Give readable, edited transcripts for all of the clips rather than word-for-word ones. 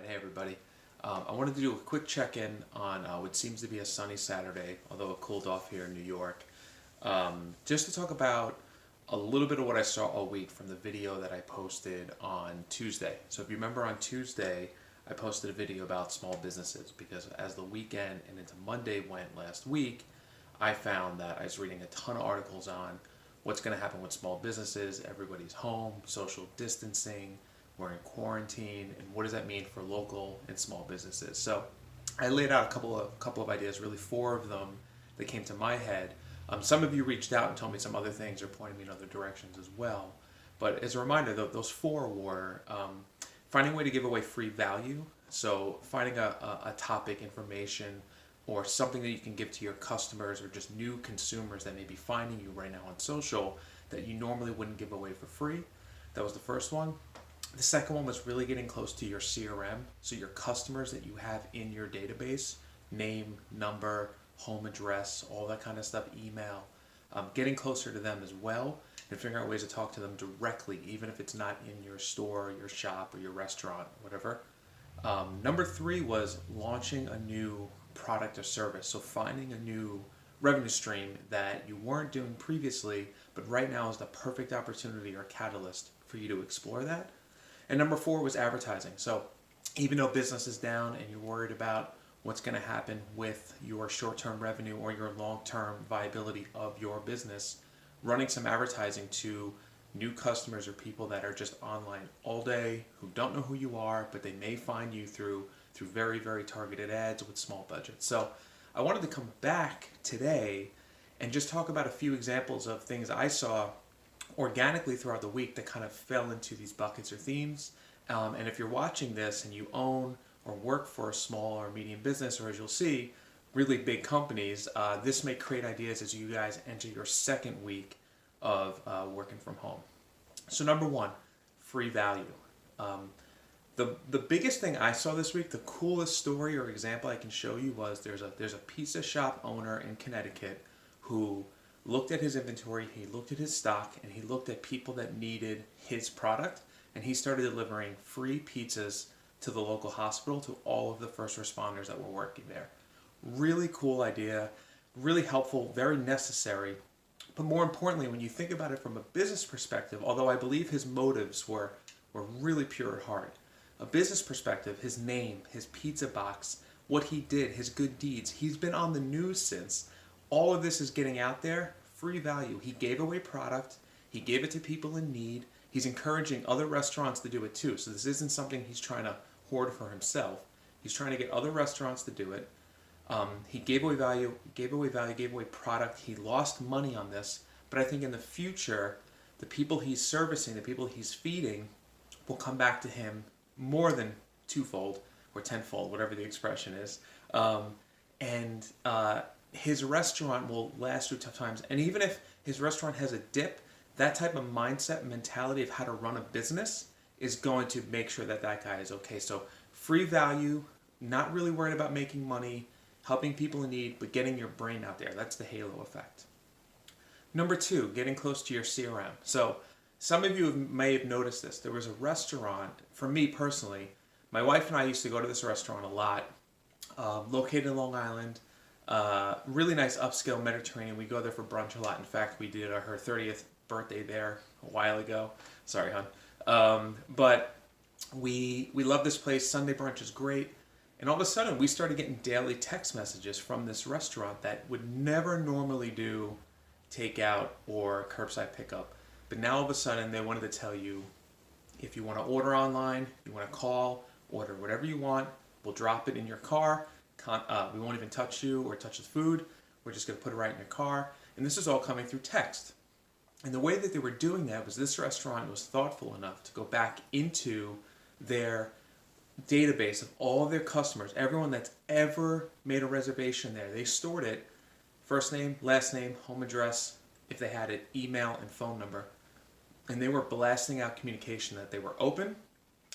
Hey everybody. I wanted to do a quick check-in on what seems to be a sunny Saturday, although it cooled off here in New York. Just to talk about a little bit of what I saw all week from the video that I posted on Tuesday. So if you remember on Tuesday, I posted a video about small businesses because as the weekend and into Monday went last week, I found that I was reading a ton of articles on what's going to happen with small businesses. Everybody's home, social distancing, we're in quarantine, and what does that mean for local and small businesses? So I laid out a couple of ideas, really four of them that came to my head. Some of you reached out and told me some other things or pointed me in other directions as well. But as a reminder, those four were finding a way to give away free value. So finding a topic, information, or something that you can give to your customers or just new consumers that may be finding you right now on social that you normally wouldn't give away for free. That was the first one. The second one was really getting close to your CRM, so your customers that you have in your database, name, number, home address, all that kind of stuff, email, getting closer to them as well and figuring out ways to talk to them directly, even if it's not in your store, your shop, or your restaurant, whatever. Number three was launching a new product or service, so finding a new revenue stream that you weren't doing previously, but right now is the perfect opportunity or catalyst for you to explore that. And number four was advertising. So even though business is down and you're worried about what's going to happen with your short-term revenue or your long-term viability of your business, running some advertising to new customers or people that are just online all day, who don't know who you are, but they may find you through very, very targeted ads with small budgets. So I wanted to come back today and just talk about a few examples of things I saw organically throughout the week that kind of fell into these buckets or themes. And if you're watching this and you own or work for a small or medium business, or as you'll see, really big companies, this may create ideas as you guys enter your second week of working from home. So number one, free value. The biggest thing I saw this week, the coolest story or example I can show you was there's a pizza shop owner in Connecticut who looked at his inventory, he looked at his stock, and he looked at people that needed his product, and he started delivering free pizzas to the local hospital to all of the first responders that were working there. Really cool idea, really helpful, very necessary. But more importantly, when you think about it from a business perspective, although I believe his motives were really pure at heart, a business perspective, his name, his pizza box, what he did, his good deeds, he's been on the news since. All of this is getting out there, free value. He gave away product, he gave it to people in need, he's encouraging other restaurants to do it too. So this isn't something he's trying to hoard for himself. He's trying to get other restaurants to do it. He gave away value, gave away product. He lost money on this, but I think in the future, the people he's servicing, the people he's feeding, will come back to him more than twofold or tenfold, whatever the expression is. His restaurant will last through tough times. And even if his restaurant has a dip, that type of mindset, mentality of how to run a business is going to make sure that that guy is okay. So free value, not really worried about making money, helping people in need, but getting your brain out there. That's the halo effect. Number two, getting close to your CRM. So some of you may have noticed this. There was a restaurant, for me personally, my wife and I used to go to this restaurant a lot, located in Long Island. Really nice upscale Mediterranean. We go there for brunch a lot. In fact, we did her 30th birthday there a while ago. Sorry, hon. But we love this place. Sunday brunch is great. And all of a sudden, we started getting daily text messages from this restaurant that would never normally do takeout or curbside pickup. But now all of a sudden, they wanted to tell you, if you want to order online, you want to call, order whatever you want, we'll drop it in your car. We won't even touch you or touch the food. We're just going to put it right in your car. And this is all coming through text. And the way that they were doing that was this restaurant was thoughtful enough to go back into their database of all of their customers, everyone that's ever made a reservation there. They stored it, first name, last name, home address, if they had it, email and phone number. And they were blasting out communication that they were open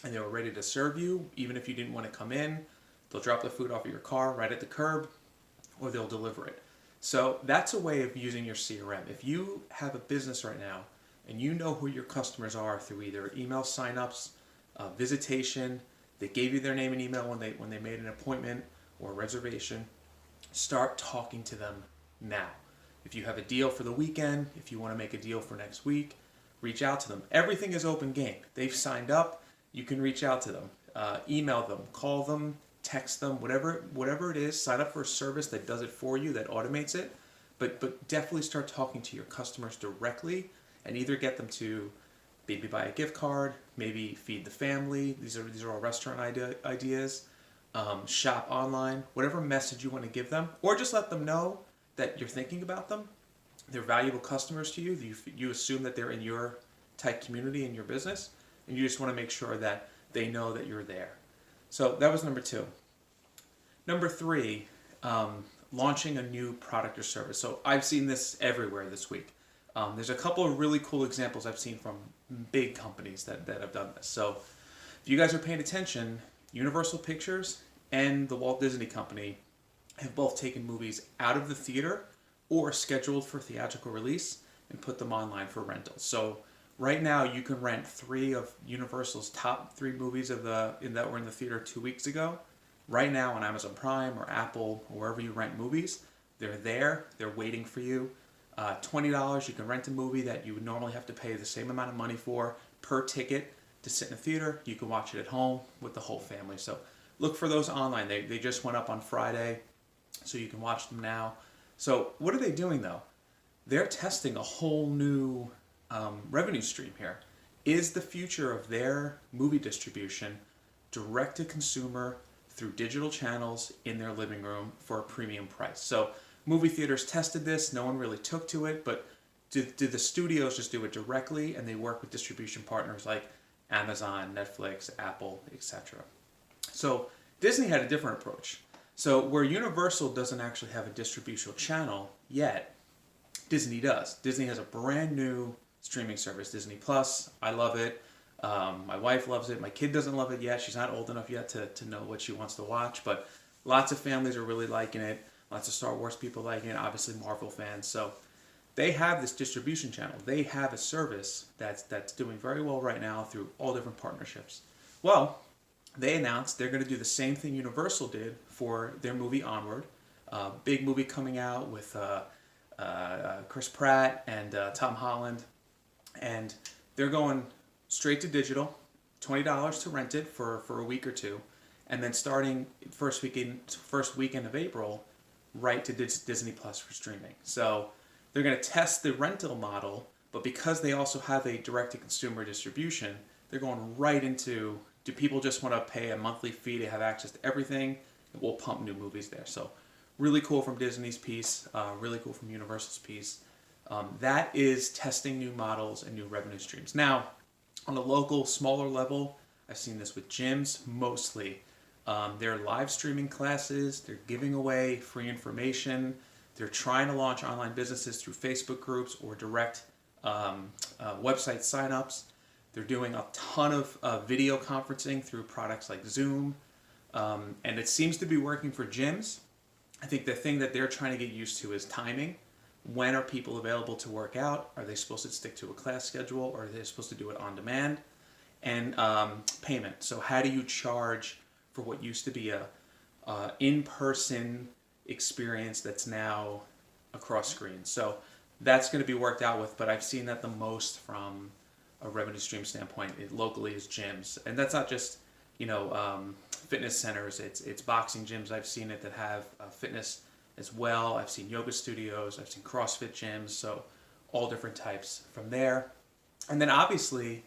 and they were ready to serve you, even if you didn't want to come in. They'll drop the food off of your car right at the curb, or they'll deliver it. So that's a way of using your CRM. If you have a business right now and you know who your customers are through either email signups, visitation, They gave you their name and email when they made an appointment or a reservation. Start talking to them now. If you have a deal for the weekend, if you want to make a deal for next week, reach out to them. Everything is open game. They've signed up. You can reach out to them, email them, call them, text them, whatever it is. Sign up for a service that does it for you, that automates it. But definitely start talking to your customers directly, and either get them to maybe buy a gift card, maybe feed the family. These are all restaurant ideas. Shop online, whatever message you want to give them, or just let them know that you're thinking about them. They're valuable customers to you. You assume that they're in your tight community, in your business, and you just want to make sure that they know that you're there. So that was number 2. Number 3, launching a new product or service. So I've seen this everywhere this week. There's a couple of really cool examples I've seen from big companies that have done this. So if you guys are paying attention, Universal Pictures and the Walt Disney Company have both taken movies out of the theater or scheduled for theatrical release and put them online for rental. So right now you can rent 3 of Universal's top 3 movies that were in the theater 2 weeks ago. Right now on Amazon Prime or Apple or wherever you rent movies, they're there, they're waiting for you. $20, you can rent a movie that you would normally have to pay the same amount of money for per ticket to sit in a theater. You can watch it at home with the whole family. So look for those online. They just went up on Friday, so you can watch them now. So what are they doing though? They're testing a whole new revenue stream here. Is the future of their movie distribution direct to consumer through digital channels in their living room for a premium price? So movie theaters tested this, no one really took to it, but do the studios just do it directly, and they work with distribution partners like Amazon, Netflix, Apple, etc. So Disney had a different approach. So where Universal doesn't actually have a distribution channel yet, Disney does. Disney has a brand new streaming service, Disney Plus. I love it. My wife loves it. My kid doesn't love it yet. She's not old enough yet to know what she wants to watch, but lots of families are really liking it. Lots of Star Wars people liking it, obviously Marvel fans. So they have this distribution channel. They have a service that's doing very well right now through all different partnerships. Well, they announced they're going to do the same thing Universal did for their movie Onward. Big movie coming out with Chris Pratt and Tom Holland. And they're going straight to digital, $20 to rent it for a week or two. And then starting first weekend of April, right to Disney Plus for streaming. So they're going to test the rental model, but because they also have a direct-to-consumer distribution, they're going right into, do people just want to pay a monthly fee to have access to everything? We'll pump new movies there. So really cool from Disney's piece, really cool from Universal's piece. That is testing new models and new revenue streams. Now, on a local, smaller level, I've seen this with gyms mostly. They're live streaming classes, they're giving away free information, they're trying to launch online businesses through Facebook groups or direct website signups. They're doing a ton of video conferencing through products like Zoom, and it seems to be working for gyms. I think the thing that they're trying to get used to is timing. When are people available to work out? Are they supposed to stick to a class schedule, or are they supposed to do it on demand? And payment. So how do you charge for what used to be a in-person experience that's now across screens? So that's going to be worked out with, but I've seen that the most from a revenue stream standpoint locally is gyms. And that's not just, fitness centers, it's boxing gyms. I've seen it that have fitness as well. I've seen yoga studios, I've seen CrossFit gyms, so all different types from there. And then obviously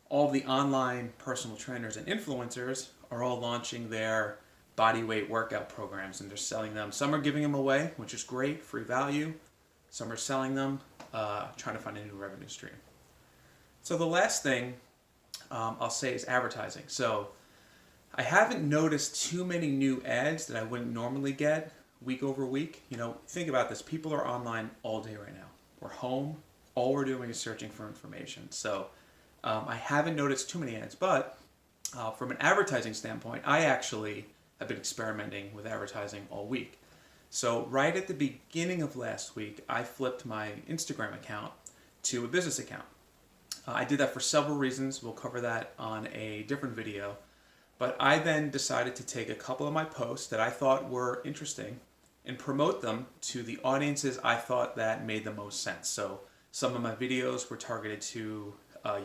all the online personal trainers and influencers are all launching their body weight workout programs, and they're selling them. Some are giving them away, which is great, free value. Some are selling them, trying to find a new revenue stream. So the last thing I'll say is advertising. So I haven't noticed too many new ads that I wouldn't normally get week over week. Think about this. People are online all day right now. We're home. All we're doing is searching for information. So I haven't noticed too many ads, but from an advertising standpoint, I actually have been experimenting with advertising all week. So right at the beginning of last week, I flipped my Instagram account to a business account. I did that for several reasons. We'll cover that on a different video. But I then decided to take a couple of my posts that I thought were interesting and promote them to the audiences I thought that made the most sense. So some of my videos were targeted to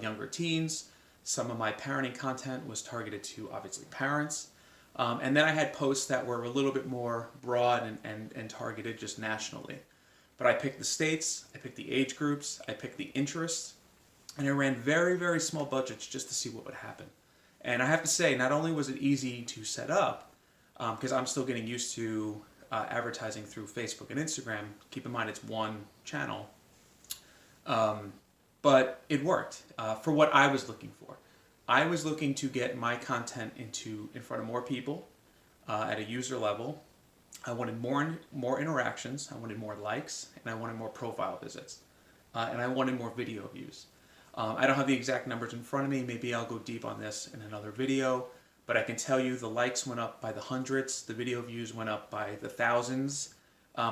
younger teens. Some of my parenting content was targeted to obviously parents. And then I had posts that were a little bit more broad and targeted just nationally. But I picked the states, I picked the age groups, I picked the interests, and I ran very, very small budgets just to see what would happen. And I have to say, not only was it easy to set up, because I'm still getting used to advertising through Facebook and Instagram. Keep in mind it's one channel. But it worked for what I was looking for. I was looking to get my content in front of more people at a user level. I wanted more interactions. I wanted more likes, and I wanted more profile visits, and I wanted more video views. I don't have the exact numbers in front of me. Maybe I'll go deep on this in another video. But I can tell you the likes went up by the hundreds, the video views went up by the thousands,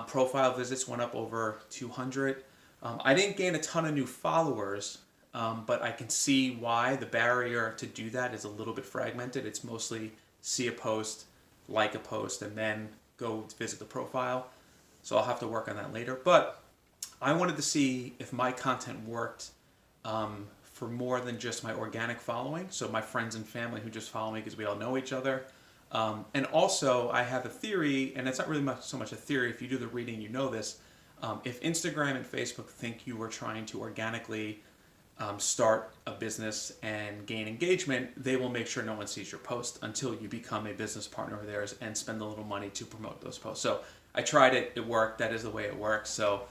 profile visits went up over 200. I didn't gain a ton of new followers, but I can see why the barrier to do that is a little bit fragmented. It's mostly see a post, like a post, and then go visit the profile. So I'll have to work on that later. But I wanted to see if my content worked for more than just my organic following, so my friends and family who just follow me because we all know each other. And also, I have a theory, and it's not really so much a theory. If you do the reading, you know this. If Instagram and Facebook think you are trying to organically start a business and gain engagement, they will make sure no one sees your post until you become a business partner of theirs and spend a little money to promote those posts. So I tried it, it worked, that is the way it works. So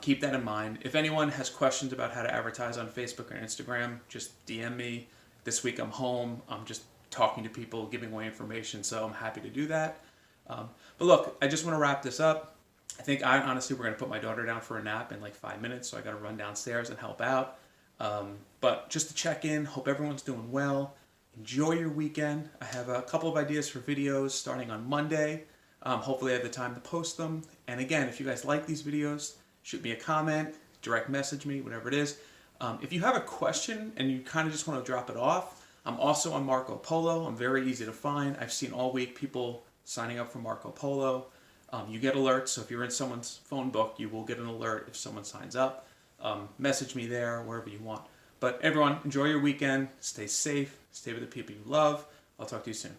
keep that in mind. If anyone has questions about how to advertise on Facebook or Instagram, just DM me. This week I'm home, I'm just talking to people, giving away information, so I'm happy to do that. But look, I just want to wrap this up. I think honestly, we're going to put my daughter down for a nap in like 5 minutes, so I got to run downstairs and help out. But just to check in, hope everyone's doing well. Enjoy your weekend. I have a couple of ideas for videos starting on Monday. Hopefully I have the time to post them. And again, if you guys like these videos, shoot me a comment, direct message me, whatever it is. If you have a question and you kind of just want to drop it off, I'm also on Marco Polo. I'm very easy to find. I've seen all week people signing up for Marco Polo. You get alerts, so if you're in someone's phone book, you will get an alert if someone signs up. Message me there, wherever you want. But everyone, enjoy your weekend. Stay safe. Stay with the people you love. I'll talk to you soon.